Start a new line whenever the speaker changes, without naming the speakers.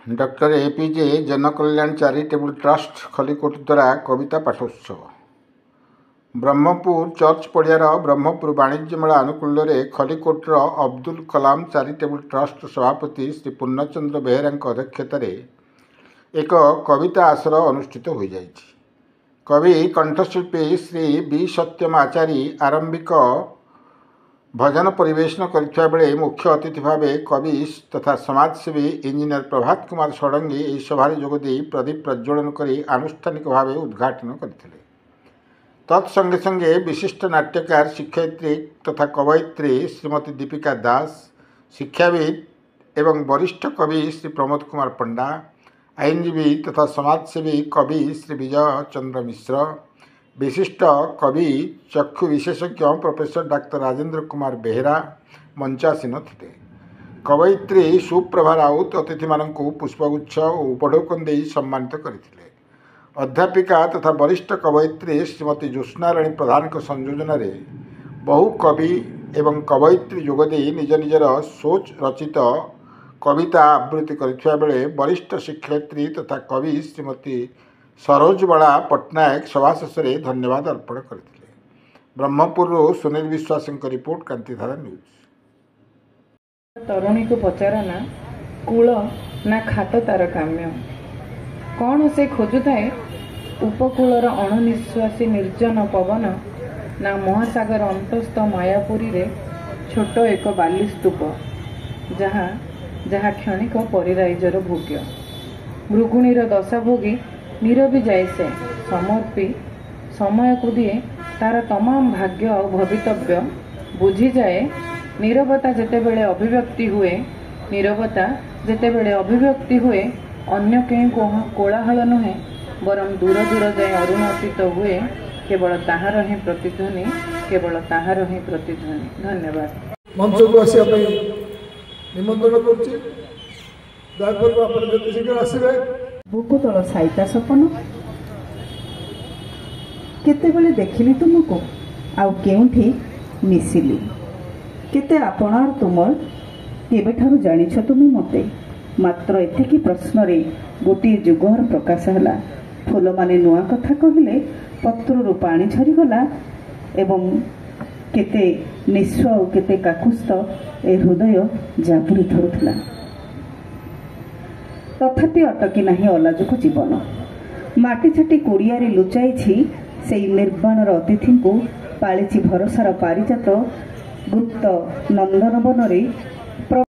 Doctor APJ जनकल्याण charitable trust Khallikote द्वारा कविता पाठोत्सव Brahmapur church Padiyar Brahmapur वाणिज्य मेला अनुकूल खलिकोटर अब्दुल कलाम चैरिटेबल ट्रस्ट सभापति श्री पूर्णचंद्र बेहेरा अध्यक्षत एक कविता आसर अनुष्ठित हो जाइछि। कवि कंठशिल्पी श्री बी सत्यम आचारी आरंभिक भजन परिवेशन करथिबा बेले मुख्य अतिथि भाव कवि तथा समाजसेवी इंजीनियर प्रभात कुमार षडंगी यह सभारे जोगदे प्रदीप प्रज्वलन करी आनुष्ठानिक भाव उद्घाटन करथिले। तत्संगे संगे विशिष्ट नाट्यकार शिक्षयित्री तथा कवयित्री श्रीमती दीपिका दास, शिक्षाविद एवं वरिष्ठ कवि श्री प्रमोद कुमार पंडा, आईनजीवी तथा समाजसेवी कवि श्री विजय चंद्र मिश्र, विशिष्ट कवि चक्षु विशेषज्ञ प्रोफेसर डॉक्टर राजेंद्र कुमार बेहेरा मंचासीन थे। कवयित्री सुप्रभा राउत अतिथि मानू पुष्पगुच्छ और उपढौकन दे सम्मानित करथिले। अध्यापिका तथा वरिष्ठ कवयित्री श्रीमती ज्योत्स्नाराणी प्रधान संयोजन बहु कवि एवं कवयित्री जोगदे निज निजर सोच रचित कविता आवृत्ति करथिबा बेले वरिष्ठ शिक्षयित्री तथा कवि श्रीमती सरोजबाला पट्टनायक सभा शेष में धन्यवाद अर्पण करथिले। ब्रह्मपुर सुनील विश्वास रिपोर्ट कांतिधारा न्यूज।
तरुणी को पचाराना कूल ना खात तार काम्य कौन से खोजुए उपकूलर अणुनिश्वासी निर्जन पवन ना महासागर अंतस्थ मायापुरी रे छोट एक बाली स्तूप जहाँ जहाँ क्षणिक परिराइजर भोग्य भृगुणीर दशा भोगी नीरवी जाए से समर्पी समय को दिए तार तमाम भाग्य और भवितव्य बुझी जाए। नीरवता जेतेबेले अभिव्यक्ति हुए नीरवता जेतेबेले अभिव्यक्ति हुए अन्य कहीं कोलाहल नुहे बरम दूर दूर जाए अरुणातीत हुए केवल ताहार ही प्रतिध्वनि केवल ताहार ही प्रतिध्वनि। धन्यवाद।
मंच को आसिया निमंत्रण करछि दयाकर आपण जति शीघ्र आसिबे।
बुकुतल साइता सपन केतेबेले देखिली तुमको आउ केउठी मिसिली केते आपणार तुमर केबेठारु जानिछ तुमी मते मात्र एतिकी प्रश्न रे गोटे जुगहर प्रकाश हला। फूल माने नुआ कथा कहिले पत्रु पानी झरी गला एवं केते निस्व और केते काकुस्थ ए हृदय जागुरी धरुथला। तथापि अटकी नहीं अलाजुक जीवन माटी छाटी कुड़ियारे लुचाई से निर्वाणर अतिथि को पालिछि भरोसार पारिजात गुप्त नंदनवन